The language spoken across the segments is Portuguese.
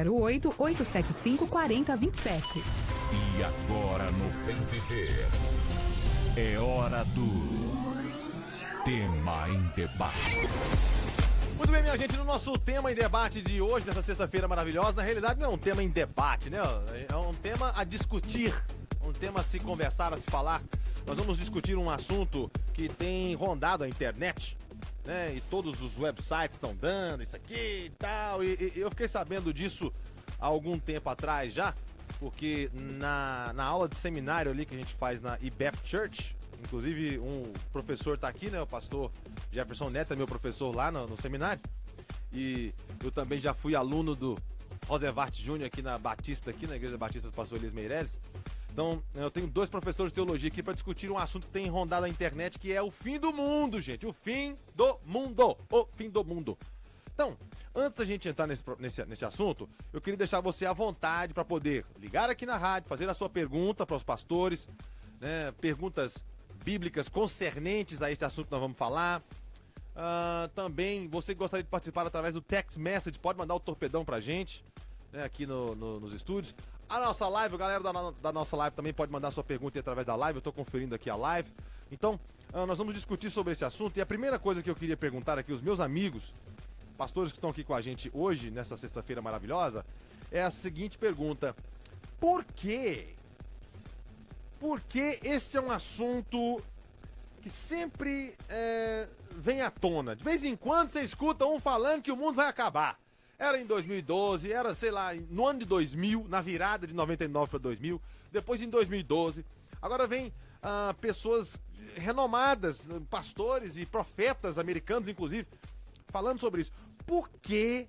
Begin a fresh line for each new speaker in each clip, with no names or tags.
08-875-4027.
E agora no Vem Viver, é hora do Tema em Debate.
Muito bem, minha gente, no nosso tema em debate de hoje, dessa sexta-feira maravilhosa, na realidade não é um tema em debate, né? É um tema a discutir, um tema a se conversar, a se falar. Nós vamos discutir um assunto que tem rondado a internet, né? E todos os websites estão dando isso aqui e tal. E eu fiquei sabendo disso há algum tempo atrás já, porque na aula de seminário ali que a gente faz na IBEP Church, inclusive um professor tá aqui, né? O pastor Jefferson Neto é meu professor lá no seminário. E eu também já fui aluno do Rosevart Júnior aqui na Batista, aqui na Igreja Batista do pastor Elias Meirelles. Então, eu tenho dois professores de teologia aqui para discutir um assunto que tem rondado a internet, que é o fim do mundo, gente. O fim do mundo. O fim do mundo. Então, antes da gente entrar nesse assunto, eu queria deixar você à vontade para poder ligar aqui na rádio, fazer a sua pergunta para os pastores, né? Perguntas bíblicas concernentes a esse assunto que nós vamos falar. Também, você que gostaria de participar através do text message, pode mandar o torpedão pra gente, né, aqui nos estúdios. A nossa live, a galera da nossa live também pode mandar sua pergunta através da live. Eu tô conferindo aqui a live. Então, nós vamos discutir sobre esse assunto. E a primeira coisa que eu queria perguntar aqui, os meus amigos, pastores que estão aqui com a gente hoje, nessa sexta-feira maravilhosa, é a seguinte pergunta: por quê? Porque este é um assunto que sempre vem à tona. De vez em quando você escuta um falando que o mundo vai acabar. Era em 2012, era, sei lá, no ano de 2000, na virada de 99 para 2000, depois em 2012. Agora vem pessoas renomadas, pastores e profetas americanos, inclusive, falando sobre isso. Por que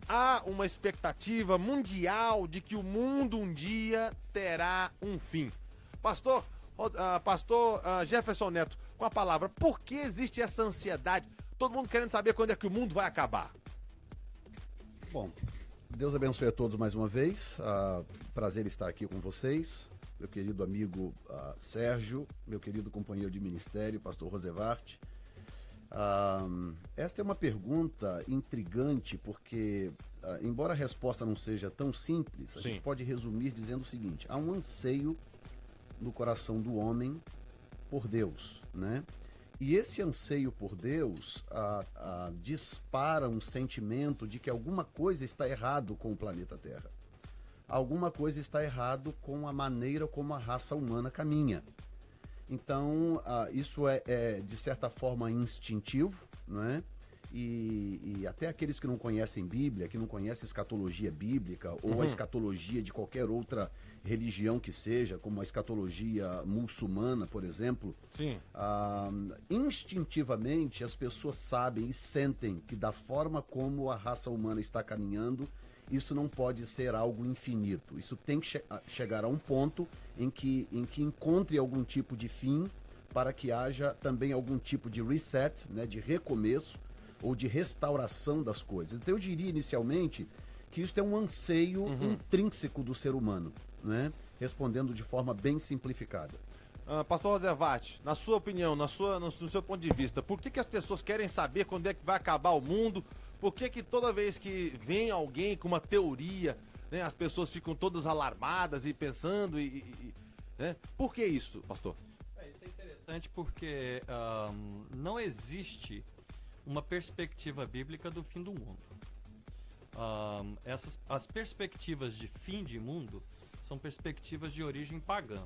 há uma expectativa mundial de que o mundo um dia terá um fim? Pastor Jefferson Neto, com a palavra, por que existe essa ansiedade? Todo mundo querendo saber quando é que o mundo vai acabar.
Bom, Deus abençoe a todos mais uma vez. Prazer estar aqui com vocês. Meu querido amigo Sérgio, meu querido companheiro de ministério, pastor Rosevart. Esta é uma pergunta intrigante porque, embora a resposta não seja tão simples, a gente pode resumir dizendo o seguinte: há um anseio no coração do homem por Deus, né? E esse anseio por Deus dispara um sentimento de que alguma coisa está errado com o planeta Terra. Alguma coisa está errado com a maneira como a raça humana caminha. Então, isso é de certa forma instintivo, não é? E até aqueles que não conhecem Bíblia, que não conhecem escatologia bíblica ou a escatologia de qualquer outra religião que seja, como a escatologia muçulmana, por exemplo, instintivamente as pessoas sabem e sentem que da forma como a raça humana está caminhando, isso não pode ser algo infinito. Isso tem que chegar a um ponto em que encontre algum tipo de fim, para que haja também algum tipo de reset, né, de recomeço ou de restauração das coisas. Então eu diria inicialmente que isso é um anseio intrínseco do ser humano, né? Respondendo de forma bem simplificada.
Pastor Rosevart, na sua opinião, no seu ponto de vista, por que as pessoas querem saber quando é que vai acabar o mundo? Por que toda vez que vem alguém com uma teoria, né, as pessoas ficam todas alarmadas e pensando né? Por que isso, pastor?
Isso é interessante porque não existe uma perspectiva bíblica do fim do mundo. As perspectivas de fim de mundo são perspectivas de origem pagã.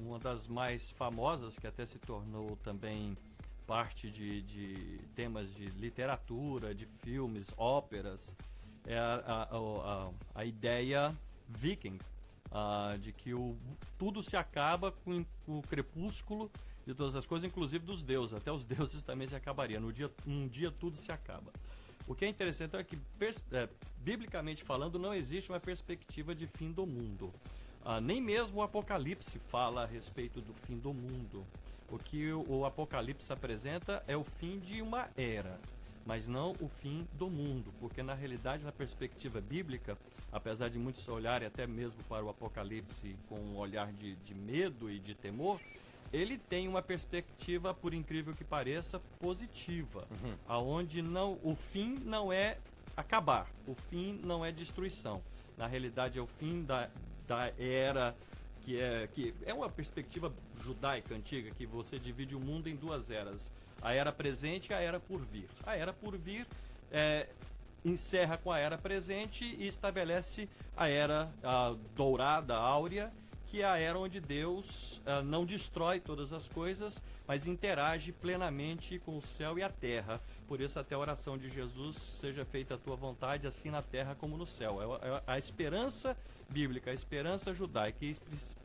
Uma das mais famosas, que até se tornou também parte de temas de literatura, de filmes, óperas, é a ideia viking, de que tudo se acaba com o crepúsculo de todas as coisas, inclusive dos deuses. Até os deuses também se acabariam. Um dia tudo se acaba. O que é interessante é que, biblicamente falando, não existe uma perspectiva de fim do mundo. Nem mesmo o Apocalipse fala a respeito do fim do mundo. O que o Apocalipse apresenta é o fim de uma era, mas não o fim do mundo, porque na realidade, na perspectiva bíblica, apesar de muitos olharem até mesmo para o Apocalipse com um olhar de medo e de temor, ele tem uma perspectiva, por incrível que pareça, positiva, aonde o fim não é acabar. O fim não é destruição. Na realidade, é o fim da era, que é uma perspectiva judaica antiga, que você divide o mundo em duas eras. A era presente e a era por vir. A era por vir encerra com a era presente e estabelece a era dourada, áurea, que é a era onde Deus não destrói todas as coisas, mas interage plenamente com o céu e a terra. Por isso até a oração de Jesus, seja feita a tua vontade, assim na terra como no céu. É a esperança bíblica, a esperança judaica e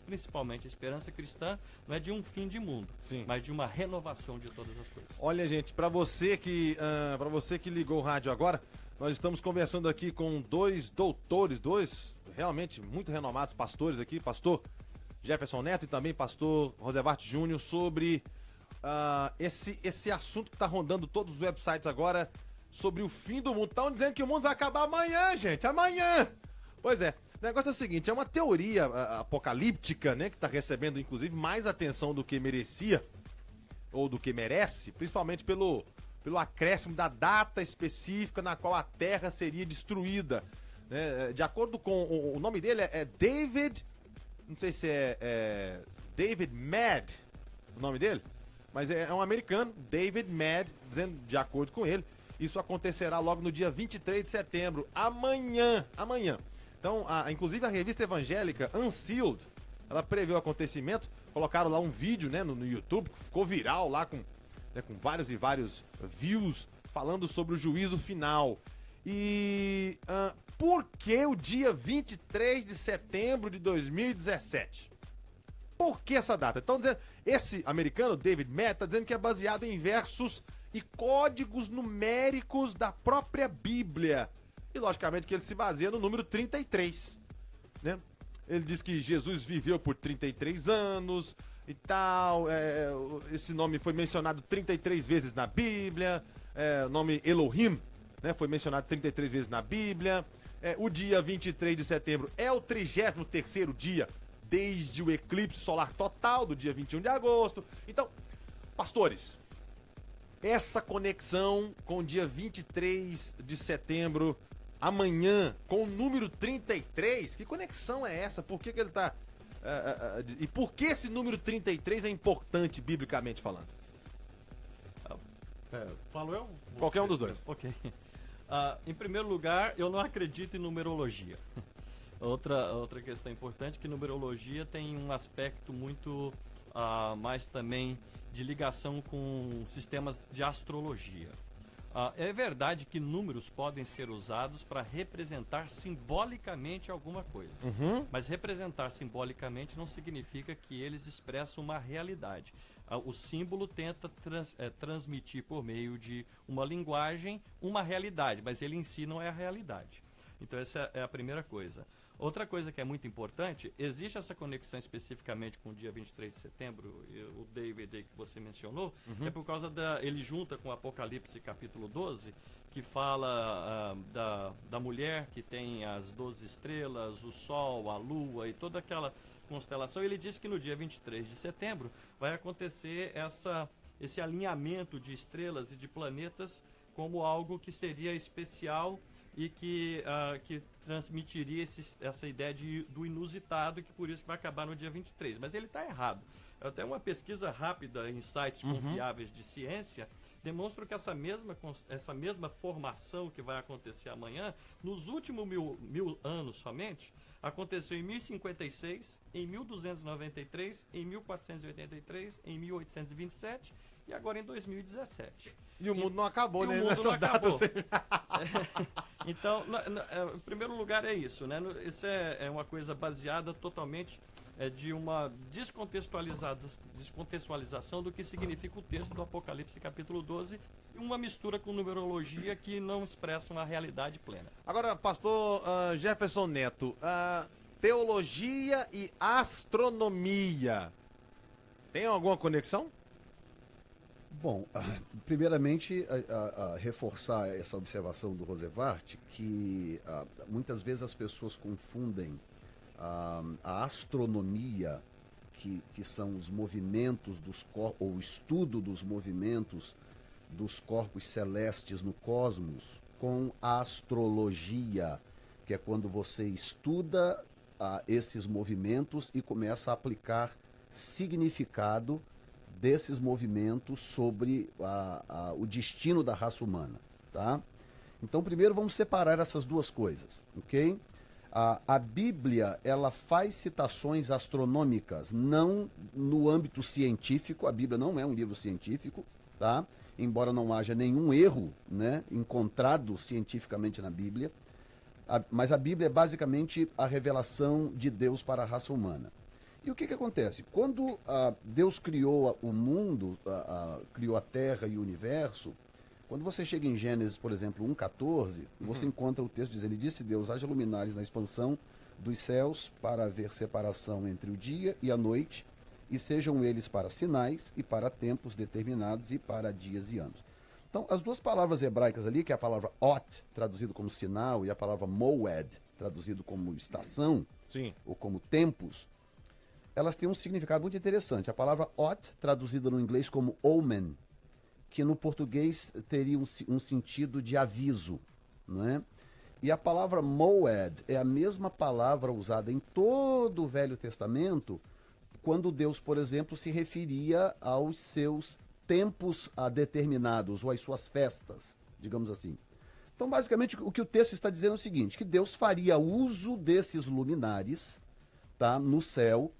principalmente a esperança cristã não é de um fim de mundo,
Sim,
mas de uma renovação de todas as coisas.
Olha, gente, para você que ligou o rádio agora, nós estamos conversando aqui com dois doutores, dois realmente muito renomados pastores aqui, pastor Jefferson Neto e também pastor Rosevart Júnior, sobre esse assunto que está rondando todos os websites agora, sobre o fim do mundo. Estão dizendo que o mundo vai acabar amanhã, gente, amanhã! Pois é, o negócio é o seguinte, é uma teoria apocalíptica, né, que está recebendo inclusive mais atenção do que merecia, ou do que merece, principalmente pelo acréscimo da data específica na qual a Terra seria destruída. Né? De acordo com o nome dele é David, não sei se é David Mad, o nome dele, mas é um americano, David Mad, dizendo, de acordo com ele, isso acontecerá logo no dia 23 de setembro, amanhã. Então, inclusive a revista evangélica Unsealed, ela prevê o acontecimento, colocaram lá um vídeo, né, no YouTube, que ficou viral lá com vários e vários views, falando sobre o juízo final. E por que o dia 23 de setembro de 2017? Por que essa data? Estão dizendo, esse americano, David Matt, está dizendo que é baseado em versos e códigos numéricos da própria Bíblia. E logicamente que ele se baseia no número 33, né? Ele diz que Jesus viveu por 33 anos e tal, esse nome foi mencionado 33 vezes na Bíblia, o nome Elohim, né, foi mencionado 33 vezes na Bíblia, o dia 23 de setembro é o 33º dia desde o eclipse solar total do dia 21 de agosto. Então, pastores, essa conexão com o dia 23 de setembro, amanhã, com o número 33, que conexão é essa? Por que ele está... e por que esse número 33 é importante, biblicamente falando?
Falo eu?
Qualquer um dos dois.
Ok. Em primeiro lugar, eu não acredito em numerologia. Outra questão importante é que numerologia tem um aspecto muito mais também de ligação com sistemas de astrologia. É verdade que números podem ser usados para representar simbolicamente alguma coisa. Mas representar simbolicamente não significa que eles expressam uma realidade. O símbolo tenta transmitir por meio de uma linguagem uma realidade, mas ele em si não é a realidade. Então essa é a primeira coisa. Outra coisa que é muito importante, existe essa conexão especificamente com o dia 23 de setembro, o David aí que você mencionou, é por causa ele junta com o Apocalipse capítulo 12, que fala da mulher que tem as 12 estrelas, o sol, a lua e toda aquela constelação. Ele diz que no dia 23 de setembro vai acontecer esse alinhamento de estrelas e de planetas como algo que seria especial e que transmitiria essa ideia do inusitado, e que por isso vai acabar no dia 23. Mas ele está errado. Até uma pesquisa rápida em sites confiáveis de ciência demonstra que essa mesma formação que vai acontecer amanhã, nos últimos mil anos somente, aconteceu em 1056, em 1293, em 1483, em 1827 e agora em 2017.
E o mundo não acabou, né?
Nessas datas. Então, em primeiro lugar é isso, né? Isso é uma coisa baseada totalmente de uma descontextualização do que significa o texto do Apocalipse capítulo 12 e uma mistura com numerologia que não expressa uma realidade plena.
Agora, pastor Jefferson Neto, teologia e astronomia, tem alguma conexão?
Bom, primeiramente, reforçar essa observação do Rosevart, que muitas vezes as pessoas confundem a astronomia, que são os movimentos dos corpos, ou o estudo dos movimentos dos corpos celestes no cosmos, com a astrologia, que é quando você estuda esses movimentos e começa a aplicar significado desses movimentos sobre o destino da raça humana, tá? Então, primeiro vamos separar essas duas coisas, ok? A Bíblia, ela faz citações astronômicas, não no âmbito científico. A Bíblia não é um livro científico, tá? Embora não haja nenhum erro, né, encontrado cientificamente na Bíblia. Mas a Bíblia é basicamente a revelação de Deus para a raça humana. E o que acontece? Quando Deus criou o mundo, criou a Terra e o universo, quando você chega em Gênesis, por exemplo, 1,14, você encontra o texto dizendo: ele disse Deus, haja luminares na expansão dos céus para haver separação entre o dia e a noite, e sejam eles para sinais e para tempos determinados e para dias e anos. Então, as duas palavras hebraicas ali, que é a palavra ot, traduzido como sinal, e a palavra moed, traduzido como estação,
Sim.
ou como tempos, elas têm um significado muito interessante. A palavra ot, traduzida no inglês como omen, que no português teria um sentido de aviso, não é? E a palavra moed é a mesma palavra usada em todo o Velho Testamento, quando Deus, por exemplo, se referia aos seus tempos determinados, ou às suas festas, digamos assim. Então, basicamente, o que o texto está dizendo é o seguinte: que Deus faria uso desses luminares, tá, no céu,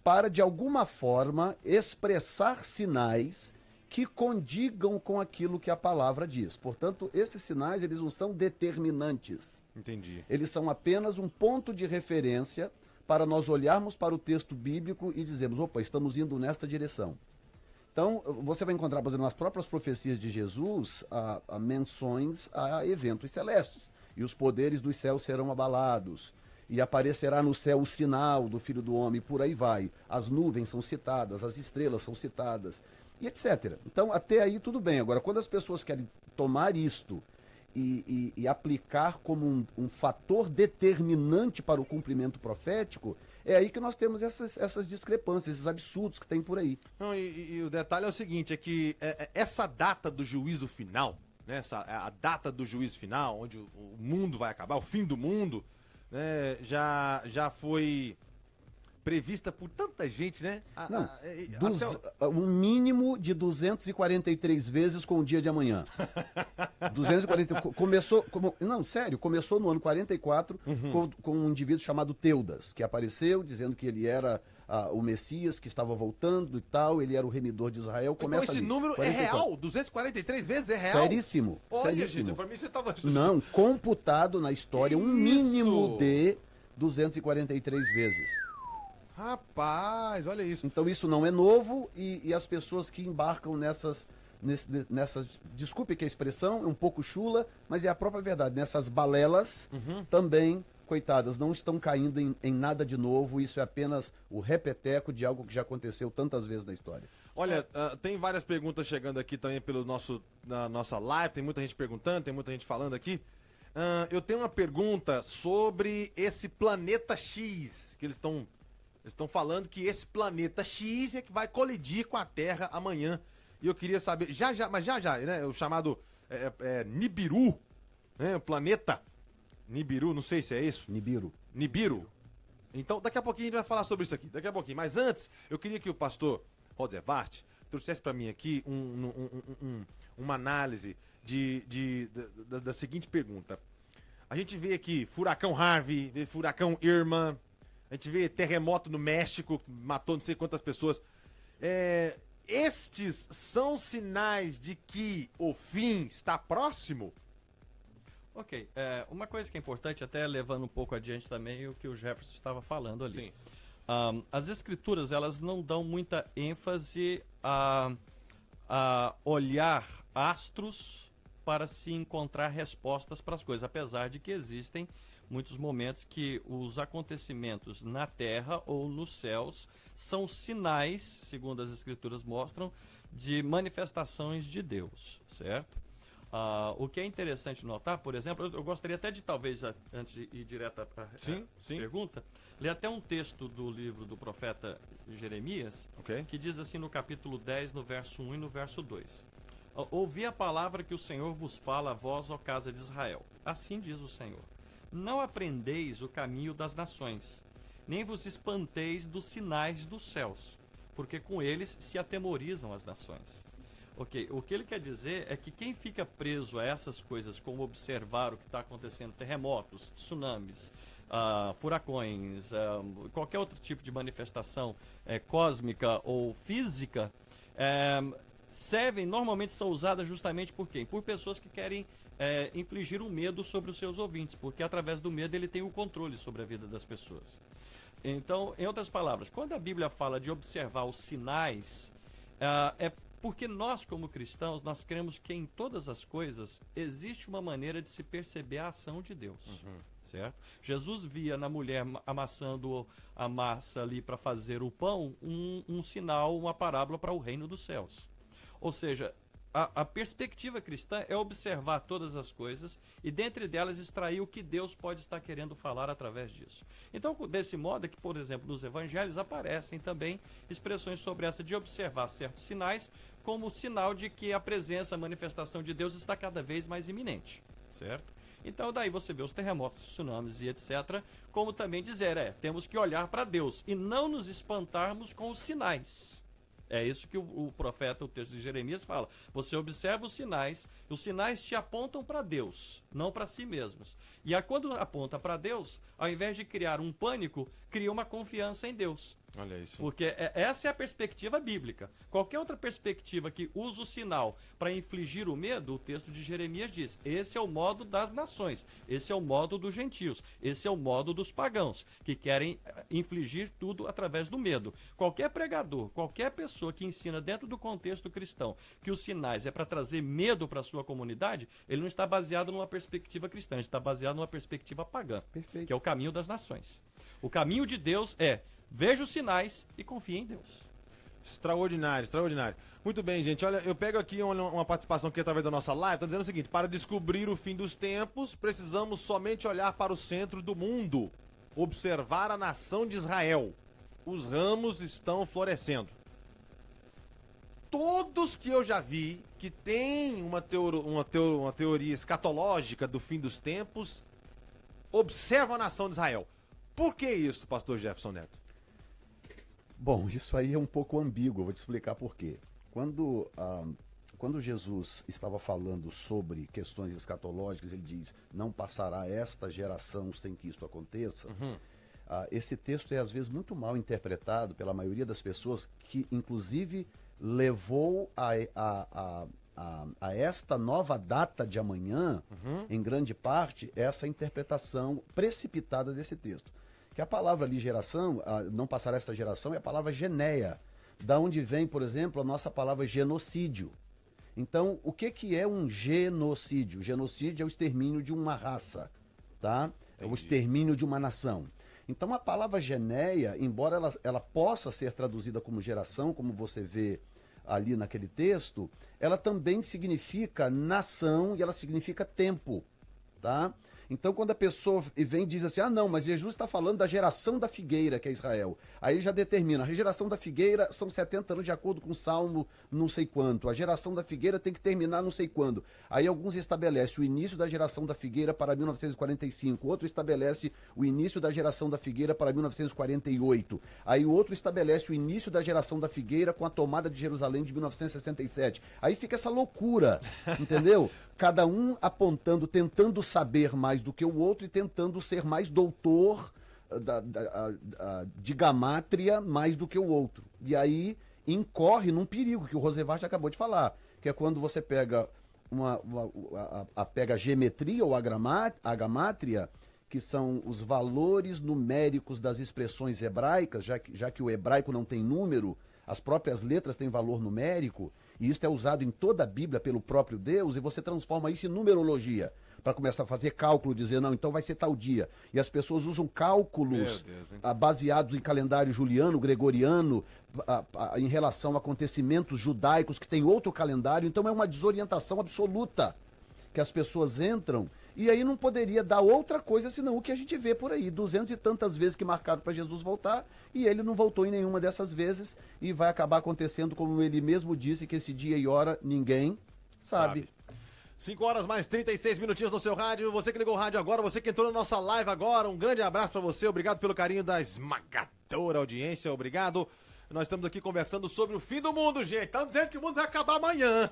para, de alguma forma, expressar sinais que condigam com aquilo que a palavra diz. Portanto, esses sinais, eles não são determinantes.
Entendi.
Eles são apenas um ponto de referência para nós olharmos para o texto bíblico e dizermos: opa, estamos indo nesta direção. Então, você vai encontrar, por exemplo, nas próprias profecias de Jesus, menções a eventos celestes. E os poderes dos céus serão abalados. E aparecerá no céu o sinal do Filho do Homem, e por aí vai. As nuvens são citadas, as estrelas são citadas, e etc. Então, até aí tudo bem. Agora, quando as pessoas querem tomar isto e aplicar como um fator determinante para o cumprimento profético, é aí que nós temos essas discrepâncias, esses absurdos que tem por aí.
Não, e o detalhe é o seguinte, é que essa data do juízo final, né, a data do juízo final, onde o mundo vai acabar, o fim do mundo, né, já foi prevista por tanta gente, né?
Um mínimo de 243 vezes com o dia de amanhã. 240, começou no ano 44 com um indivíduo chamado Teudas, que apareceu dizendo que ele era o Messias, que estava voltando e tal, ele era o remidor de Israel.
Então esse número 44. É real? 243 vezes é real?
Seríssimo.
Olha,
seríssimo.
gente, pra mim você tava...
Não, computado na história um mínimo de 243 vezes.
Rapaz, olha isso.
Então isso não é novo e as pessoas que embarcam nessas, desculpe que a expressão é um pouco chula, mas é a própria verdade, nessas balelas também, coitadas, não estão caindo em nada de novo. Isso é apenas o repeteco de algo que já aconteceu tantas vezes na história.
Olha, tem várias perguntas chegando aqui também na nossa live, tem muita gente perguntando, tem muita gente falando aqui. Eu tenho uma pergunta sobre esse planeta X, que eles estão falando que esse planeta X é que vai colidir com a Terra amanhã. E eu queria saber, mas já, né? O chamado Nibiru, né? O planeta Nibiru, não sei se é isso. Nibiru. Então, daqui a pouquinho a gente vai falar sobre isso aqui, daqui a pouquinho. Mas antes, eu queria que o pastor Roosevelt trouxesse para mim aqui uma análise da seguinte pergunta. A gente vê aqui furacão Harvey, vê furacão Irma, a gente vê terremoto no México, matou não sei quantas pessoas. Estes são sinais de que o fim está próximo?
Ok, uma coisa que é importante, até levando um pouco adiante também o que o Jefferson estava falando ali.
Sim.
As escrituras, elas não dão muita ênfase a olhar astros para se encontrar respostas para as coisas, apesar de que existem muitos momentos que os acontecimentos na Terra ou nos céus são sinais, segundo as escrituras mostram, de manifestações de Deus, certo? O que é interessante notar, por exemplo, eu gostaria até de, talvez, antes de ir direto para a pergunta, ler até um texto do livro do profeta Jeremias, que diz assim no capítulo 10, no verso 1 e no verso 2. ouvi a palavra que o Senhor vos fala a vós, ó casa de Israel. Assim diz o Senhor. Não aprendeis o caminho das nações, nem vos espanteis dos sinais dos céus, porque com eles se atemorizam as nações. Ok, o que ele quer dizer é que quem fica preso a essas coisas, como observar o que está acontecendo, terremotos, tsunamis, furacões, qualquer outro tipo de manifestação cósmica ou física, normalmente são usadas justamente por quem? Por pessoas que querem infligir um medo sobre os seus ouvintes, porque através do medo ele tem o controle sobre a vida das pessoas. Então, em outras palavras, quando a Bíblia fala de observar os sinais, é porque nós, como cristãos, nós cremos que em todas as coisas existe uma maneira de se perceber a ação de Deus. Certo? Jesus via na mulher amassando a massa ali para fazer o pão um sinal, uma parábola para o reino dos céus. Ou seja, a perspectiva cristã é observar todas as coisas e dentre delas extrair o que Deus pode estar querendo falar através disso. Então, desse modo é que, por exemplo, nos evangelhos aparecem também expressões sobre essa de observar certos sinais como sinal de que a presença, a manifestação de Deus está cada vez mais iminente, certo? Então daí você vê os terremotos, tsunamis e etc, como também dizer, temos que olhar para Deus e não nos espantarmos com os sinais. É isso que o profeta, o texto de Jeremias fala. Você observa os sinais te apontam para Deus, não para si mesmos. E quando aponta para Deus, ao invés de criar um pânico, cria uma confiança em Deus.
Olha isso.
Porque essa é a perspectiva bíblica. Qualquer outra perspectiva que usa o sinal para infligir o medo, o texto de Jeremias diz, esse é o modo das nações, esse é o modo dos gentios, esse é o modo dos pagãos, que querem infligir tudo através do medo. Qualquer pregador, qualquer pessoa que ensina dentro do contexto cristão que os sinais é para trazer medo para a sua comunidade, ele não está baseado numa perspectiva cristã, ele está baseado numa perspectiva pagã,
Perfeito.
que é o caminho das nações. O caminho de Deus é veja os sinais e confie em Deus.
Extraordinário, extraordinário. Muito bem, gente. Olha, eu pego aqui uma participação aqui através da nossa live. Está dizendo o seguinte: para descobrir o fim dos tempos, precisamos somente olhar para o centro do mundo, observar a nação de Israel. Os ramos estão florescendo. Todos que eu já vi que tem uma teoria escatológica do fim dos tempos, observam a nação de Israel. Por que isso, pastor Jefferson Neto?
Bom, isso aí é um pouco ambíguo, eu vou te explicar por quê. Quando Jesus estava falando sobre questões escatológicas, ele diz, não passará esta geração sem que isto aconteça. Esse texto é às vezes muito mal interpretado pela maioria das pessoas, que inclusive levou a esta nova data de amanhã, em grande parte, essa interpretação precipitada desse texto. Que a palavra ali, geração, não passará esta geração, é a palavra geneia, da onde vem, por exemplo, a nossa palavra genocídio. Então, o que é um genocídio? Genocídio é o extermínio de uma raça, tá? É o extermínio de uma nação. Então, a palavra geneia, embora ela possa ser traduzida como geração, como você vê ali naquele texto, ela também significa nação e ela significa tempo, tá? Então, quando a pessoa vem e diz assim, não, mas Jesus está falando da geração da figueira, que é Israel. Aí ele já determina, a geração da figueira são 70 anos de acordo com o Salmo não sei quanto. A geração da figueira tem que terminar não sei quando. Aí alguns estabelecem o início da geração da figueira para 1945. Outro estabelece o início da geração da figueira para 1948. Aí o outro estabelece o início da geração da figueira com a tomada de Jerusalém de 1967. Aí fica essa loucura, entendeu? Cada um apontando, tentando saber mais do que o outro e tentando ser mais doutor de gamátria mais do que o outro. E aí incorre num perigo que o Roosevelt acabou de falar, que é quando você pega pega a geometria ou a gamátria, que são os valores numéricos das expressões hebraicas, já que o hebraico não tem número, as próprias letras têm valor numérico, e isso é usado em toda a Bíblia pelo próprio Deus, e você transforma isso em numerologia, para começar a fazer cálculo, dizer, não, então vai ser tal dia. E as pessoas usam cálculos baseados em calendário juliano, gregoriano, em relação a acontecimentos judaicos que tem outro calendário, então é uma desorientação absoluta que as pessoas entram, e aí não poderia dar outra coisa senão o que a gente vê por aí, 200 e tantas vezes que marcaram para Jesus voltar, e ele não voltou em nenhuma dessas vezes, e vai acabar acontecendo como ele mesmo disse, que esse dia e hora ninguém Sabe.
5 horas mais 36 minutinhos no seu rádio. Você que ligou o rádio agora, você que entrou na nossa live agora, um grande abraço pra você. Obrigado pelo carinho da esmagadora audiência. Obrigado. Nós estamos aqui conversando sobre o fim do mundo, gente. Estão dizendo que o mundo vai acabar amanhã.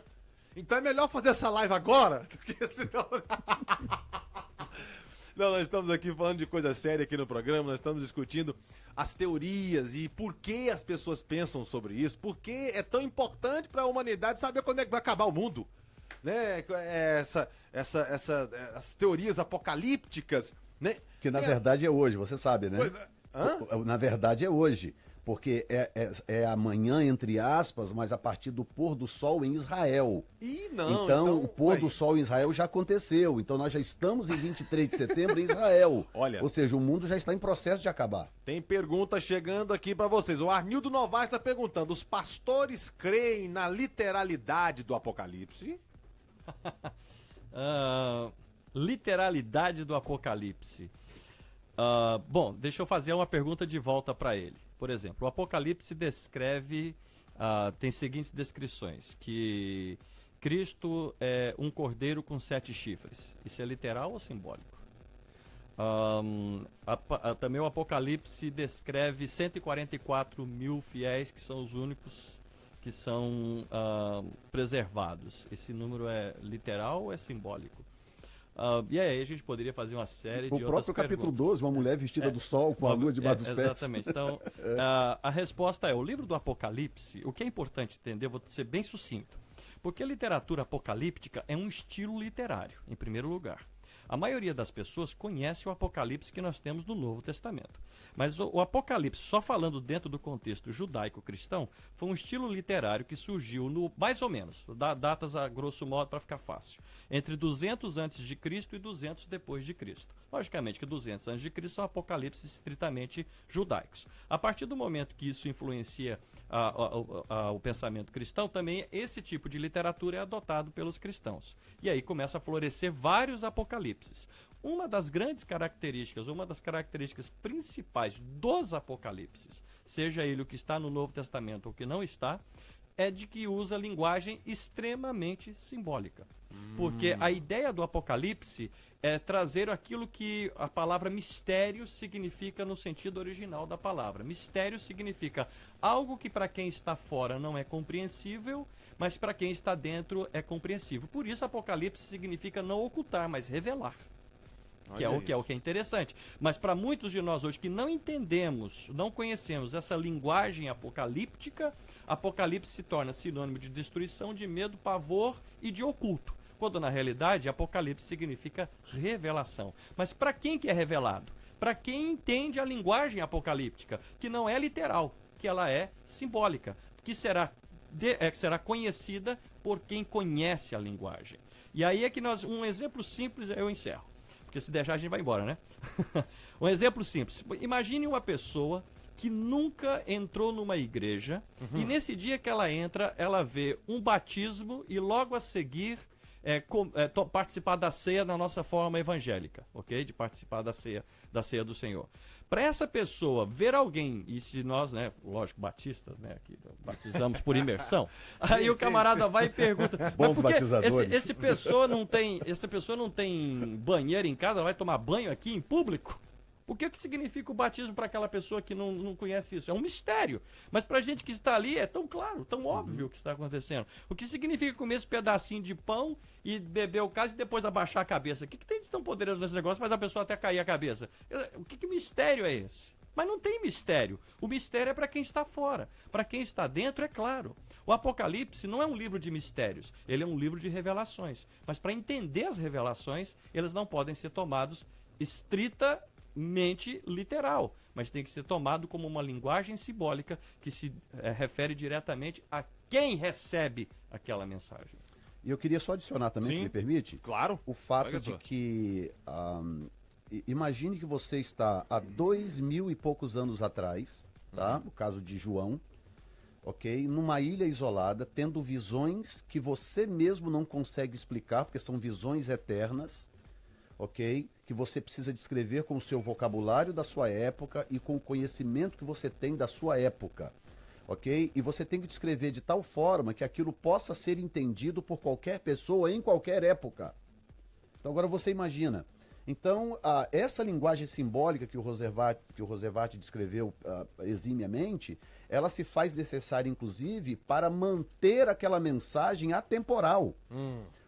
Então é melhor fazer essa live agora, porque senão... Não, nós estamos aqui falando de coisa séria aqui no programa, nós estamos discutindo as teorias e por que as pessoas pensam sobre isso, por que é tão importante para a humanidade saber quando é que vai acabar o mundo, né? Essas teorias apocalípticas, né?
Que na verdade é hoje, você sabe, né? Na verdade é hoje. Porque é amanhã, entre aspas, mas a partir do pôr do sol em Israel. Então o pôr do sol em Israel já aconteceu. Então nós já estamos em 23 de setembro em Israel.
Olha,
ou seja, o mundo já está em processo de acabar.
Tem pergunta chegando aqui para vocês. O Arnildo Novaes está perguntando: os pastores creem na literalidade do Apocalipse?
Literalidade do Apocalipse. Bom, deixa eu fazer uma pergunta de volta para ele. Por exemplo, o Apocalipse descreve, tem seguintes descrições, que Cristo é um cordeiro com 7 chifres. Isso é literal ou simbólico? Também o Apocalipse descreve 144 mil fiéis, que são os únicos que são preservados. Esse número é literal ou é simbólico? E aí a gente poderia fazer uma série de outras perguntas.
O próprio capítulo 12, uma mulher vestida do sol com a lua debaixo dos pés.
Exatamente. Então, a resposta é, o livro do Apocalipse, o que é importante entender, eu vou ser bem sucinto, porque a literatura apocalíptica é um estilo literário, em primeiro lugar. A maioria das pessoas conhece o Apocalipse que nós temos no Novo Testamento. Mas o Apocalipse, só falando dentro do contexto judaico-cristão, foi um estilo literário que surgiu no, mais ou menos, dá datas a grosso modo para ficar fácil, entre 200 antes de Cristo e 200 depois de Cristo. Logicamente que 200 antes de Cristo são apocalipses estritamente judaicos. A partir do momento que isso influencia o pensamento cristão, também esse tipo de literatura é adotado pelos cristãos. E aí começa a florescer vários apocalipses. Uma das grandes características, uma das características principais dos apocalipses, seja ele o que está no Novo Testamento ou o que não está, é de que usa linguagem extremamente simbólica. Porque a ideia do Apocalipse é trazer aquilo que a palavra mistério significa no sentido original da palavra. Mistério significa algo que para quem está fora não é compreensível, mas para quem está dentro é compreensível. Por isso Apocalipse significa não ocultar, mas revelar. Que é o que é interessante. Mas para muitos de nós hoje que não entendemos, não conhecemos essa linguagem apocalíptica, Apocalipse se torna sinônimo de destruição, de medo, pavor e de oculto. Quando na realidade Apocalipse significa revelação. Mas para quem que é revelado? Para quem entende a linguagem apocalíptica, que não é literal, que ela é simbólica, que será conhecida por quem conhece a linguagem. E aí é que um exemplo simples eu encerro. Porque se deixar a gente vai embora, né? Um exemplo simples. Imagine uma pessoa que nunca entrou numa igreja e nesse dia que ela entra, ela vê um batismo e logo a seguir participar da ceia na nossa forma evangélica, ok? De participar da ceia do Senhor. Para essa pessoa ver alguém, e se nós, né, lógico, batistas, né, aqui batizamos por imersão, aí o camarada vai e pergunta,
bons batizadores.
Essa pessoa não tem banheiro em casa, vai tomar banho aqui em público? O que significa o batismo para aquela pessoa que não conhece isso? É um mistério. Mas para a gente que está ali é tão claro, tão óbvio o que está acontecendo. O que significa comer esse pedacinho de pão e beber o cálice e depois abaixar a cabeça? O que tem de tão poderoso nesse negócio, mas a pessoa até cair a cabeça? O que mistério é esse? Mas não tem mistério. O mistério é para quem está fora. Para quem está dentro, é claro. O Apocalipse não é um livro de mistérios. Ele é um livro de revelações. Mas para entender as revelações, eles não podem ser tomados estritamente literal, mas tem que ser tomado como uma linguagem simbólica que se refere diretamente a quem recebe aquela mensagem.
E eu queria só adicionar também,
Sim,
se me permite,
claro,
o fato de que imagine que você está há 2000 e poucos anos atrás, tá? No caso de João, ok? Numa ilha isolada, tendo visões que você mesmo não consegue explicar, porque são visões eternas, ok? Que você precisa descrever com o seu vocabulário da sua época e com o conhecimento que você tem da sua época, ok? E você tem que descrever de tal forma que aquilo possa ser entendido por qualquer pessoa em qualquer época. Então agora você imagina. Então, essa linguagem simbólica que o Roosevelt descreveu eximiamente, ela se faz necessária, inclusive, para manter aquela mensagem atemporal.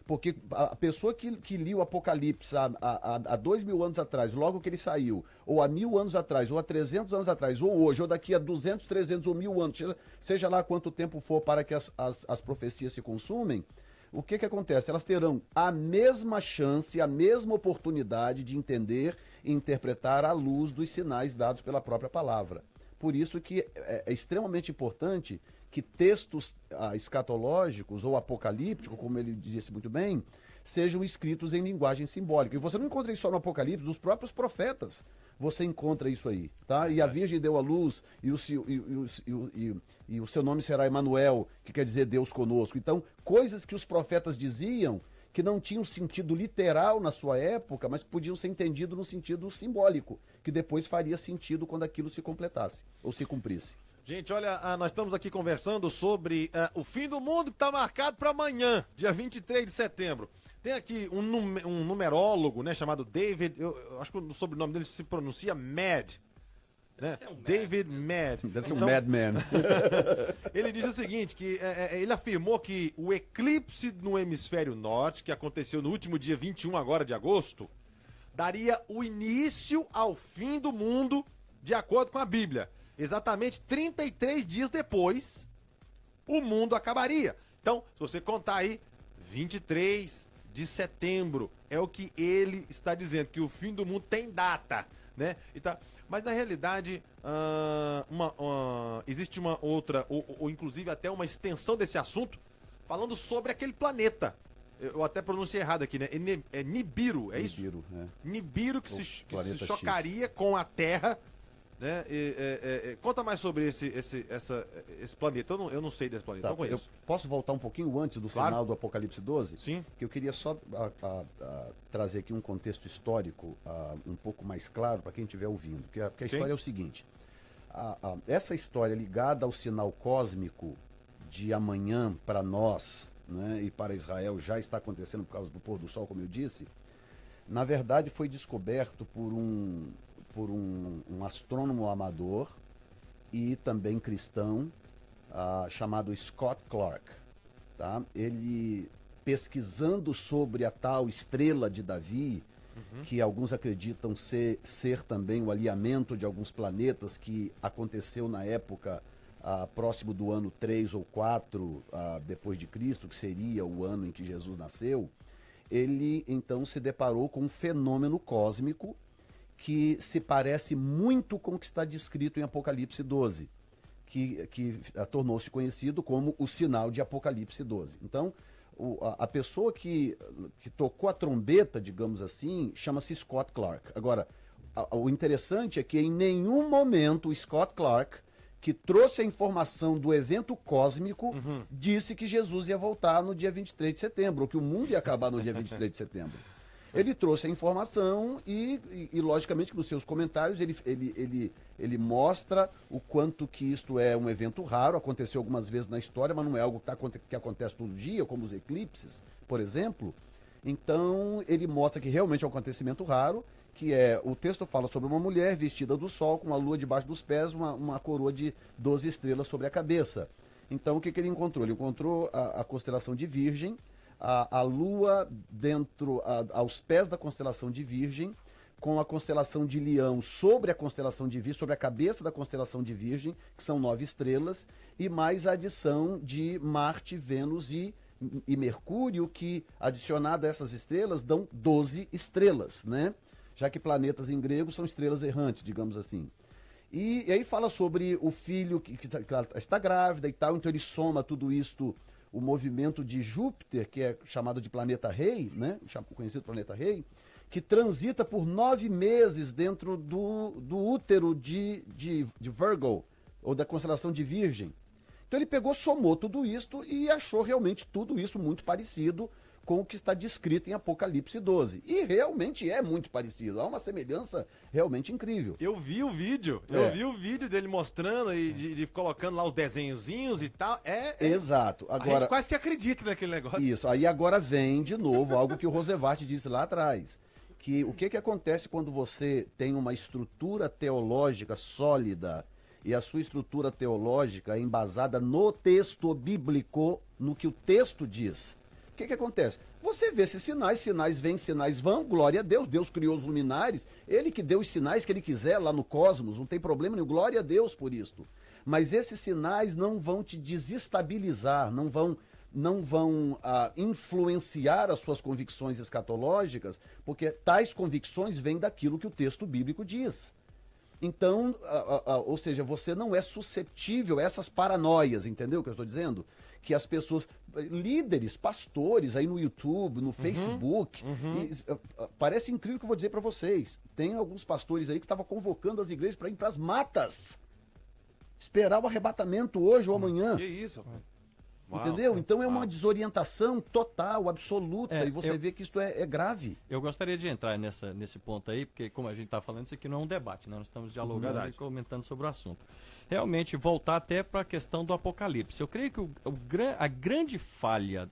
Porque a pessoa que lia o Apocalipse há 2000 anos atrás, logo que ele saiu, ou há 1000 anos atrás, ou há 300 anos atrás, ou hoje, ou daqui a 200, 300 ou 1000 anos, seja lá quanto tempo for para que as profecias se consumem, o que acontece? Elas terão a mesma chance, a mesma oportunidade de entender e interpretar à luz dos sinais dados pela própria palavra. Por isso que é extremamente importante que textos escatológicos ou apocalípticos, como ele disse muito bem, sejam escritos em linguagem simbólica. E você não encontra isso só no Apocalipse, dos próprios profetas você encontra isso aí, tá? E a Virgem deu à luz, e o seu nome será Emanuel, que quer dizer Deus conosco. Então, coisas que os profetas diziam que não tinham sentido literal na sua época, mas podiam ser entendidos no sentido simbólico, que depois faria sentido quando aquilo se completasse, ou se cumprisse.
Gente, olha, nós estamos aqui conversando sobre o fim do mundo que está marcado para amanhã, dia 23 de setembro. Tem aqui um numerólogo, né, chamado David, eu acho que o sobrenome dele se pronuncia Mad, né? David Mad.
Deve ser um madman.
Ele diz o seguinte, que ele afirmou que o eclipse no hemisfério norte, que aconteceu no último dia 21 agora de agosto, daria o início ao fim do mundo, de acordo com a Bíblia. Exatamente 33 dias depois, o mundo acabaria. Então, se você contar aí, 23 de setembro é o que ele está dizendo, que o fim do mundo tem data, né? Mas na realidade, existe uma outra, ou inclusive até uma extensão desse assunto, falando sobre aquele planeta. Eu até pronunciei errado aqui, né? É Nibiru, é isso?
Nibiru, é.
Nibiru que se chocaria com a Terra, né? Conta mais sobre esse planeta. Eu não sei desse planeta, não conheço.
Eu posso voltar um pouquinho antes do final do Apocalipse 12?
Sim.
Que eu queria só trazer aqui um contexto histórico um pouco mais claro para quem estiver ouvindo. Porque a história é o seguinte. Essa história ligada ao sinal cósmico de amanhã para nós, né, e para Israel já está acontecendo por causa do pôr do sol, como eu disse, na verdade foi descoberto por um astrônomo amador e também cristão, chamado Scott Clark. Tá? Ele, pesquisando sobre a tal estrela de Davi, que alguns acreditam ser também o alinhamento de alguns planetas que aconteceu na época próximo do ano 3 ou 4 depois de Cristo, que seria o ano em que Jesus nasceu, ele então se deparou com um fenômeno cósmico que se parece muito com o que está descrito em Apocalipse 12, que tornou-se conhecido como o sinal de Apocalipse 12. Então, a pessoa que tocou a trombeta, digamos assim, chama-se Scott Clark. Agora, o interessante é que em nenhum momento o Scott Clark, que trouxe a informação do evento cósmico, disse que Jesus ia voltar no dia 23 de setembro, ou que o mundo ia acabar no dia 23 de setembro. Ele trouxe a informação e logicamente, nos seus comentários, ele mostra o quanto que isto é um evento raro, aconteceu algumas vezes na história, mas não é algo que acontece todo dia, como os eclipses, por exemplo. Então, ele mostra que realmente é um acontecimento raro, que o texto fala sobre uma mulher vestida do sol, com a lua debaixo dos pés, uma coroa de 12 estrelas sobre a cabeça. Então, o que ele encontrou? Ele encontrou a constelação de Virgem, a lua aos pés da constelação de Virgem, com a constelação de Leão sobre a constelação de Virgem, sobre a cabeça da constelação de Virgem, que são 9 estrelas, e mais a adição de Marte, Vênus e Mercúrio, que, adicionada a essas estrelas, dão 12 estrelas, né? Já que planetas em grego são estrelas errantes, digamos assim. E aí fala sobre o filho que está grávida e tal, então ele soma tudo isto, o movimento de Júpiter, que é chamado de planeta rei, né? Conhecido planeta rei, que transita por 9 meses dentro do útero de Virgo, ou da constelação de Virgem. Então ele somou tudo isto e achou realmente tudo isso muito parecido com o que está descrito em Apocalipse 12. E realmente é muito parecido, há uma semelhança realmente incrível.
Eu vi o vídeo, dele mostrando e de colocando lá os desenhozinhos e tal.
Exato.
Agora, a gente quase que acredita naquele negócio.
Isso, aí agora vem de novo algo que o Roosevelt disse lá atrás. Que o que acontece quando você tem uma estrutura teológica sólida e a sua estrutura teológica é embasada no texto bíblico, no que o texto diz? O que acontece? Você vê esses sinais vêm, sinais vão, glória a Deus, Deus criou os luminares, Ele que deu os sinais que Ele quiser lá no cosmos, não tem problema nenhum, glória a Deus por isto. Mas esses sinais não vão te desestabilizar, não vão influenciar as suas convicções escatológicas, porque tais convicções vêm daquilo que o texto bíblico diz. Então, ou seja, você não é susceptível a essas paranoias, entendeu o que eu estou dizendo? Que as pessoas, líderes, pastores aí no YouTube, no Facebook, parece incrível o que eu vou dizer para vocês. Tem alguns pastores aí que estavam convocando as igrejas para ir para as matas. Esperar o arrebatamento hoje ou amanhã.
Que isso, rapaz?
Entendeu? Uau, então é uma desorientação total, absoluta, e você vê que isso é grave.
Eu gostaria de entrar nesse ponto aí, porque como a gente está falando, isso aqui não é um debate, né? Nós estamos dialogando e comentando sobre o assunto. Realmente, voltar até para a questão do Apocalipse. Eu creio que a grande falha,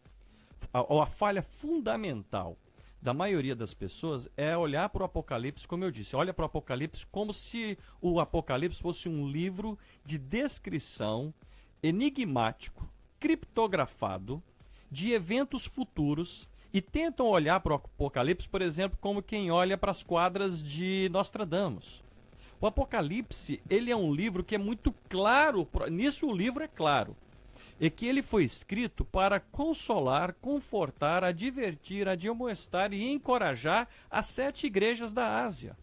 ou a falha fundamental da maioria das pessoas é olhar para o Apocalipse, como eu disse, olha para o Apocalipse como se o Apocalipse fosse um livro de descrição enigmático, criptografado, de eventos futuros, e tentam olhar para o Apocalipse, por exemplo, como quem olha para as quadras de Nostradamus. O Apocalipse, ele é um livro que é muito claro, nisso o livro é claro, é que ele foi escrito para consolar, confortar, advertir, admoestar e encorajar as 7 igrejas da Ásia.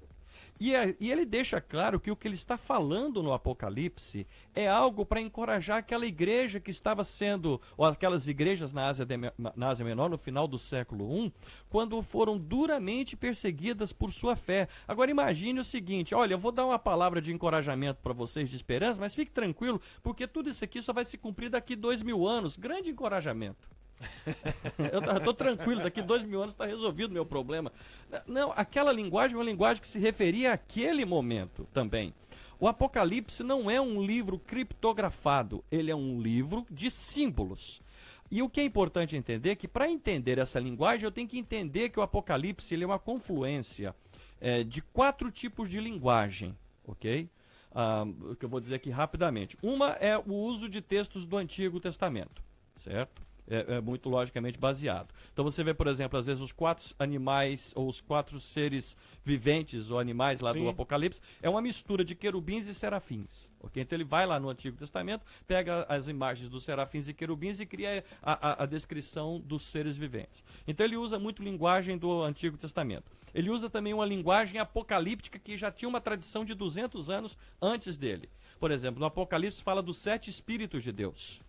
E ele deixa claro que o que ele está falando no Apocalipse é algo para encorajar aquela igreja que estava sendo, ou aquelas igrejas na Ásia Menor no final do século I, quando foram duramente perseguidas por sua fé. Agora imagine o seguinte, olha, eu vou dar uma palavra de encorajamento para vocês, de esperança, mas fique tranquilo, porque tudo isso aqui só vai se cumprir daqui 2000 anos. Grande encorajamento. Eu estou tranquilo, daqui 2000 anos está resolvido o meu problema. Não, aquela linguagem é uma linguagem que se referia àquele momento também. O Apocalipse não é um livro criptografado, ele é um livro de símbolos. E o que é importante entender é que para entender essa linguagem eu tenho que entender que o Apocalipse ele é uma confluência de 4 tipos de linguagem, ok? O que eu vou dizer aqui rapidamente. Uma é o uso de textos do Antigo Testamento, certo? É muito logicamente baseado. Então você vê, por exemplo, às vezes os 4 animais, ou os 4 seres viventes, ou animais lá do Apocalipse, é uma mistura de querubins e serafins. Okay? Então ele vai lá no Antigo Testamento, pega as imagens dos serafins e querubins e cria a descrição dos seres viventes. Então ele usa muito linguagem do Antigo Testamento. Ele usa também uma linguagem apocalíptica que já tinha uma tradição de 200 anos antes dele. Por exemplo, no Apocalipse fala dos 7 Espíritos de Deus.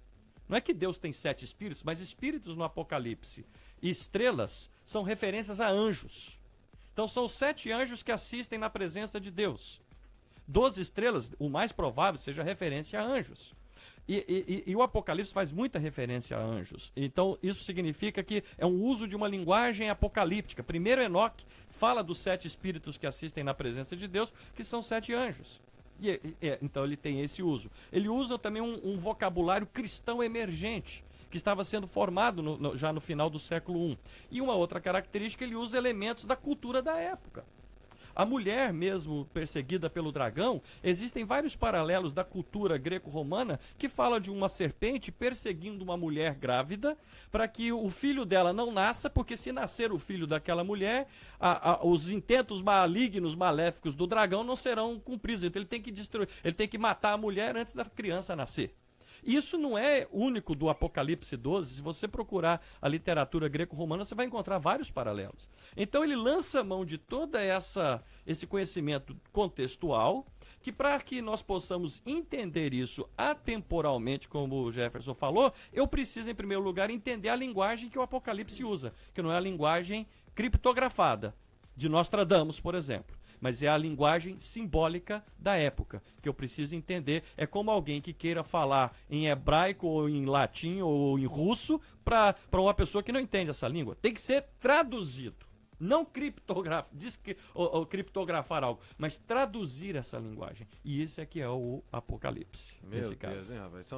Não é que Deus tem 7 espíritos, mas espíritos no Apocalipse e estrelas são referências a anjos. Então são os 7 anjos que assistem na presença de Deus. 12 estrelas, o mais provável seja referência a anjos. E o Apocalipse faz muita referência a anjos. Então isso significa que é um uso de uma linguagem apocalíptica. Primeiro Enoque fala dos 7 espíritos que assistem na presença de Deus, que são 7 anjos. Então ele tem esse uso. Ele usa também um vocabulário cristão emergente, que estava sendo formado já no final do século I. E uma outra característica, ele usa elementos da cultura da época. A mulher mesmo perseguida pelo dragão, existem vários paralelos da cultura greco-romana que fala de uma serpente perseguindo uma mulher grávida para que o filho dela não nasça, porque se nascer o filho daquela mulher, os intentos malignos, maléficos do dragão não serão cumpridos. Então ele tem que destruir, ele tem que matar a mulher antes da criança nascer. Isso não é único do Apocalipse 12. Se você procurar a literatura greco-romana, você vai encontrar vários paralelos. Então ele lança mão de toda esse conhecimento contextual, que para que nós possamos entender isso atemporalmente, como o Jefferson falou, eu preciso, em primeiro lugar, entender a linguagem que o Apocalipse usa, que não é a linguagem criptografada, de Nostradamus, por exemplo. mas é a linguagem simbólica da época, que eu preciso entender. É como alguém que queira falar em hebraico, ou em latim, ou em russo, para uma pessoa que não entende essa língua. Tem que ser traduzido. Não criptografar algo, mas traduzir essa linguagem. E esse aqui é o Apocalipse.
Meu
nesse
Deus,
caso.
hein, rapaz?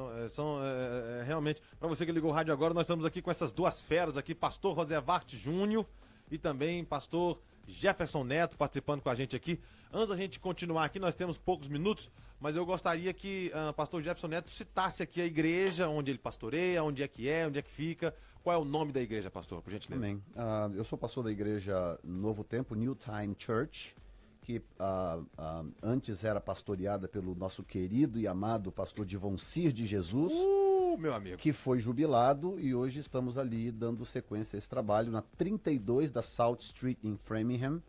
Realmente, para você que ligou o rádio agora, nós estamos aqui com essas duas feras aqui, pastor Rosevart Júnior e também pastor Jefferson Neto participando com a gente aqui. Antes da gente continuar aqui, nós temos poucos minutos, mas eu gostaria que o pastor Jefferson Neto citasse aqui a igreja, onde ele pastoreia, onde é que fica, qual é o nome da igreja, pastor, por gentileza.
Amém. Eu sou pastor da igreja Novo Tempo, New Time Church, que antes era pastoreada pelo nosso querido e amado pastor Divoncir de Jesus,
meu amigo.
que foi jubilado, e hoje estamos ali dando sequência a esse trabalho na 32 da South Street em Framingham,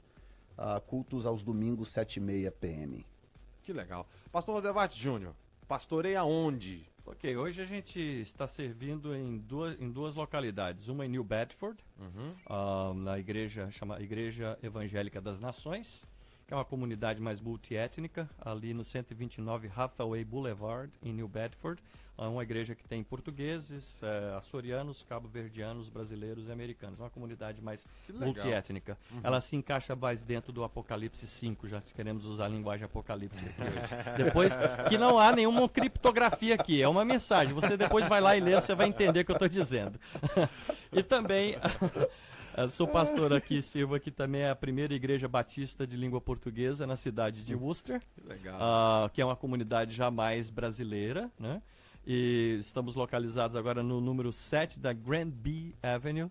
cultos aos domingos 7h30 p.m.
Que legal. Pastor Rosevart Júnior, pastoreia onde?
Ok, hoje a gente está servindo em duas localidades. Uma em New Bedford, na igreja Igreja Evangélica das Nações, que é uma comunidade mais multiétnica, ali no 129 Hathaway Boulevard, em New Bedford. É uma igreja que tem portugueses, açorianos, cabo-verdianos, brasileiros e americanos. É uma comunidade mais multiétnica. Ela se encaixa mais dentro do Apocalipse 5, já se queremos usar a linguagem apocalíptica aqui hoje. Depois, que não há nenhuma criptografia aqui, é uma mensagem. Você depois vai lá e lê, você vai entender o que eu estou dizendo. E também... sou pastor aqui, sirvo aqui também a primeira igreja batista de língua portuguesa na cidade de Worcester, que é uma comunidade já mais brasileira, né? E estamos localizados agora no número 7 da Granby Avenue,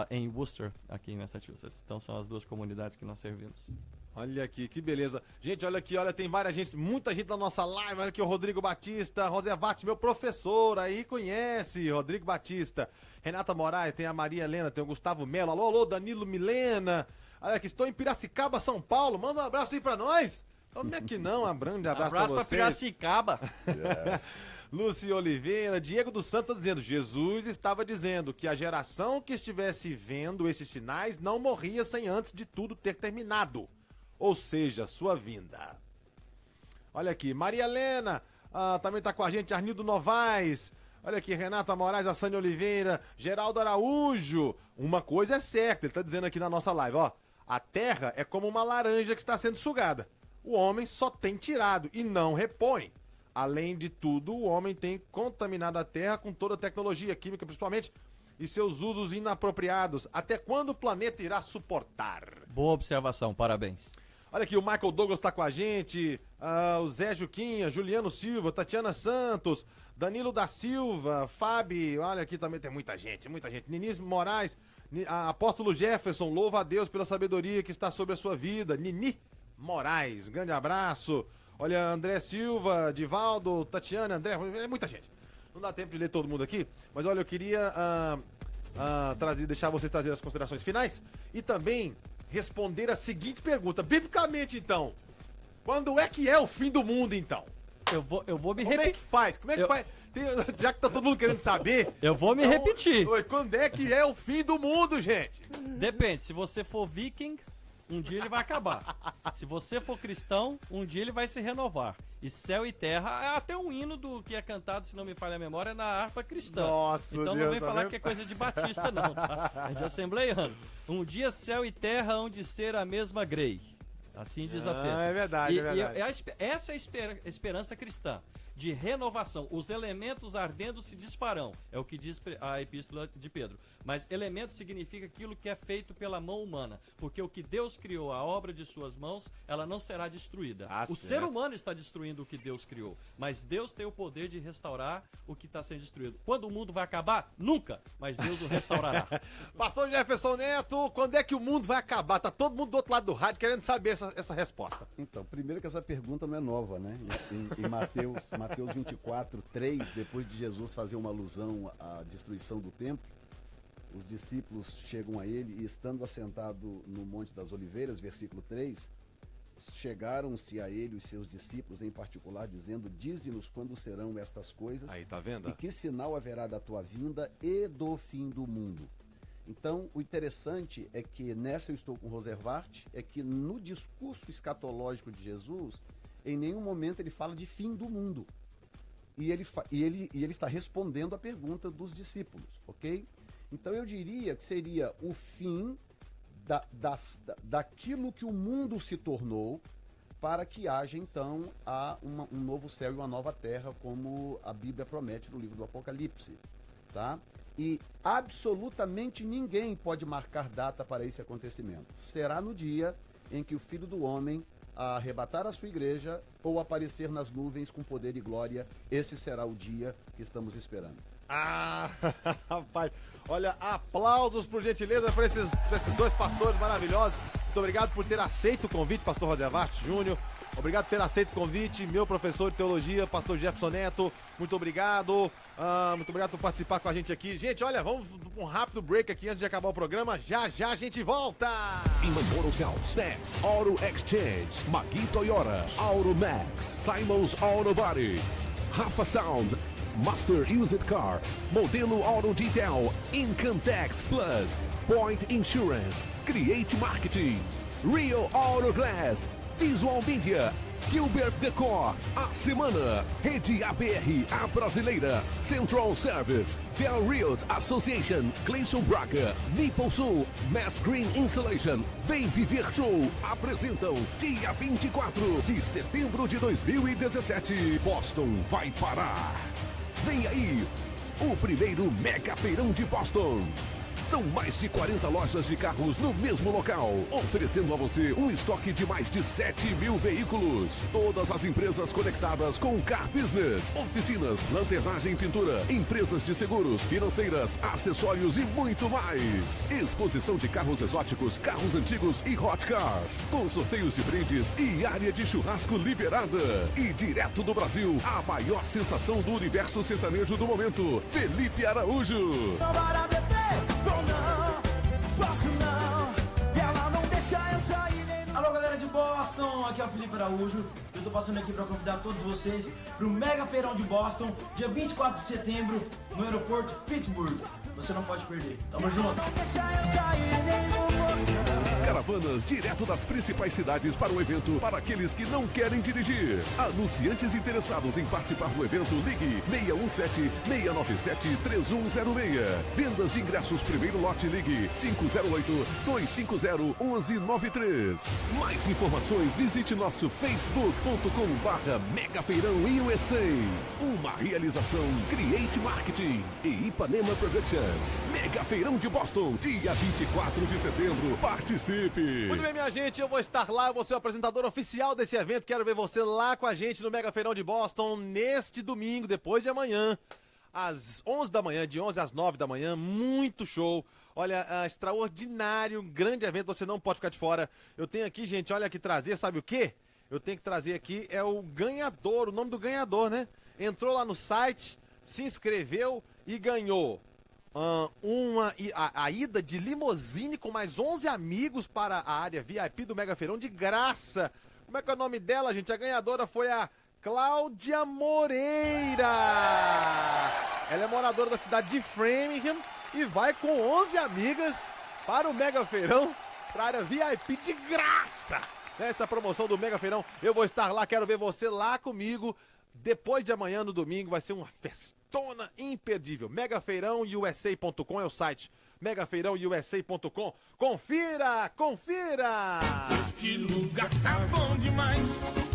em Worcester, aqui em Massachusetts. Então são as duas comunidades que nós servimos.
Olha aqui, que beleza. Gente, olha aqui, tem muita gente na nossa live. Olha aqui o Rodrigo Batista, Rosevart, meu professor, aí conhece, Rodrigo Batista. Renata Moraes, tem a Maria Helena, tem o Gustavo Melo. Alô, Danilo Milena. Olha aqui, estou em Piracicaba, São Paulo. Manda um abraço aí pra nós. Como é que não? Um grande abraço pra vocês.
Piracicaba.
Yes.
Lúcia Oliveira, Diego dos Santos dizendo: Jesus estava dizendo que a geração que estivesse vendo esses sinais não morria sem antes de tudo ter terminado. Ou seja, sua vinda. Olha aqui, Maria Helena, também tá com a gente, Arnildo Novaes. Olha aqui, Renata Moraes, a Sânia Oliveira, Geraldo Araújo. Uma coisa é certa, ele tá dizendo aqui na nossa live, ó. A terra é como uma laranja que está sendo sugada. O homem só tem tirado e não repõe. Além de tudo, o homem tem contaminado a terra com toda a tecnologia química, principalmente, e seus usos inapropriados. Até quando o planeta irá suportar?
Boa observação, parabéns.
Olha aqui, o Michael Douglas tá com a gente, o Zé Juquinha, Juliano Silva, Tatiana Santos, Danilo da Silva, Fábio, olha aqui também tem muita gente. Ninis Moraes, Apóstolo Jefferson, louva a Deus pela sabedoria que está sobre a sua vida. Nini Moraes, um grande abraço. Olha, André Silva, Divaldo, Tatiana, André, é muita gente. Não dá tempo de ler todo mundo aqui, mas olha, eu queria deixar vocês trazerem as considerações finais e também responder a seguinte pergunta, biblicamente então, quando é que é o fim do mundo então?
Eu vou me repetir.
Como é que faz? Já que tá todo mundo querendo saber...
Eu vou me repetir.
Quando é que é o fim do mundo, gente?
Depende, se você for viking... Um dia ele vai acabar. Se você for cristão, um dia ele vai se renovar. E céu e terra, é até um hino do que é cantado, se não me falha a memória, na harpa cristã.
Nossa,
então
Deus,
não vem
tá
falar
vendo?
que é coisa de batista, não, tá? É de assembleiano. Um dia céu e terra hão de ser a mesma grei. Assim diz a texto.
É verdade, é verdade.
Essa é a esperança cristã. De renovação. Os elementos ardendo se disparão. É o que diz a epístola de Pedro. Mas elemento significa aquilo que é feito pela mão humana. Porque o que Deus criou, a obra de suas mãos, ela não será destruída. O ser humano está destruindo o que Deus criou. Mas Deus tem o poder de restaurar o que está sendo destruído. Quando o mundo vai acabar? Nunca. Mas Deus o restaurará.
Pastor Jefferson Neto, quando é que o mundo vai acabar? Tá todo mundo do outro lado do rádio querendo saber essa resposta.
Então, primeiro que essa pergunta não é nova, né? Em Mateus 24, 3, depois de Jesus fazer uma alusão à destruição do templo, os discípulos chegam a ele e, estando assentado no Monte das Oliveiras, versículo 3, chegaram-se a ele os seus discípulos em particular, dizendo: dize-nos quando serão estas coisas.
Aí, tá vendo?
E que sinal haverá da tua vinda e do fim do mundo. Então, o interessante é que, nessa eu estou com o Roservart, é que no discurso escatológico de Jesus, em nenhum momento ele fala de fim do mundo. E ele está respondendo a pergunta dos discípulos, ok? Então, eu diria que seria o fim daquilo que o mundo se tornou, para que haja, então, um novo céu e uma nova terra, como a Bíblia promete no livro do Apocalipse, tá? E absolutamente ninguém pode marcar data para esse acontecimento. Será no dia em que o Filho do Homem arrebatar a sua igreja ou aparecer nas nuvens com poder e glória. Esse será o dia que estamos esperando.
Ah, rapaz, olha, aplausos por gentileza para esses dois pastores maravilhosos. Muito obrigado por ter aceito o convite, pastor Roservart Júnior. Obrigado por ter aceito o convite, meu professor de teologia, pastor Jefferson Neto. Muito obrigado. Muito obrigado por participar com a gente aqui. Gente, olha, vamos um rápido break aqui antes de acabar o programa. Já a gente volta.
Imamoro Cell, Stance, Auto Exchange, Magui Toyota, Auto Max, Simons Auto Body, Rafa Sound, Master Used Cars, Modelo Auto Detail, Incantex Plus, Point Insurance, Create Marketing, Rio Auto Glass, Visual Media, Gilbert Decor, A Semana, Rede ABR, a Brasileira, Central Service, Del Riot Association, Clayson Braga, Nipple Sul, Mass Green Insulation, Vem Viver Show, apresentam dia 24 de setembro de 2017. Boston vai parar. Vem aí, o primeiro Mega Feirão de Boston. São mais de 40 lojas de carros no mesmo local, oferecendo a você um estoque de mais de 7.000 veículos. Todas as empresas conectadas com o Car Business, oficinas, lanternagem e pintura, empresas de seguros, financeiras, acessórios e muito mais. Exposição de carros exóticos, carros antigos e hot cars, com sorteios de brindes e área de churrasco liberada. E direto do Brasil, a maior sensação do universo sertanejo do momento, Felipe Araújo.
Alô, galera de Boston, aqui é o Felipe Araújo. Eu tô passando aqui para convidar todos vocês pro Mega Feirão de Boston, dia 24 de setembro, no aeroporto Pittsburgh. Você não pode perder. Tamo junto.
Caravanas direto das principais cidades para o evento para aqueles que não querem dirigir. Anunciantes interessados em participar do evento, ligue 617-697-3106. Vendas de ingressos primeiro lote, ligue 508-250-1193. Mais informações, visite nosso facebook.com/megafeirãoUSA. Uma realização Create Marketing e Ipanema Productions. Mega Feirão de Boston, dia 24 de setembro. Participe!
Muito bem, minha gente, eu vou estar lá, eu vou ser o apresentador oficial desse evento. Quero ver você lá com a gente no Mega Feirão de Boston neste domingo, depois de amanhã, às 11 da manhã, de 11 às 9 da manhã. Muito show. Olha, extraordinário, grande evento, você não pode ficar de fora. Eu tenho aqui, gente, olha aqui, trazer, sabe o quê? Eu tenho que trazer aqui, é o ganhador, o nome do ganhador, né? Entrou lá no site, se inscreveu e ganhou a ida de limusine com mais 11 amigos para a área VIP do Mega Feirão de graça. Como é que é o nome dela, gente? A ganhadora foi a Cláudia Moreira. Ela é moradora da cidade de Framingham e vai com 11 amigas para o Mega Feirão, para a área VIP de graça. Nessa promoção do Mega Feirão, eu vou estar lá, quero ver você lá comigo. Depois de amanhã, no domingo, vai ser uma festona imperdível. megafeirãousa.com é o site. megafeirãousa.com. Confira, confira!
Este lugar tá bom demais,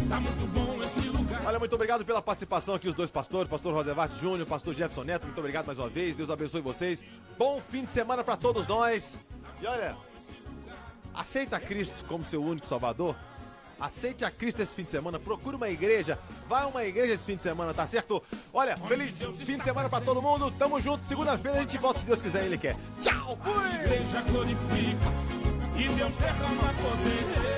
tá muito bom esse lugar.
Olha, muito obrigado pela participação aqui, os dois pastores, pastor Roservart Júnior, pastor Jefferson Neto. Muito obrigado mais uma vez, Deus abençoe vocês. Bom fim de semana para todos nós. E olha, aceita Cristo como seu único salvador? Aceite a Cristo esse fim de semana, procure uma igreja, vá a uma igreja esse fim de semana, tá certo? Olha, feliz fim de semana pra todo mundo, tamo junto, segunda-feira a gente volta se Deus quiser e Ele quer. Tchau, fui!
A igreja glorifica e Deus derrama poder.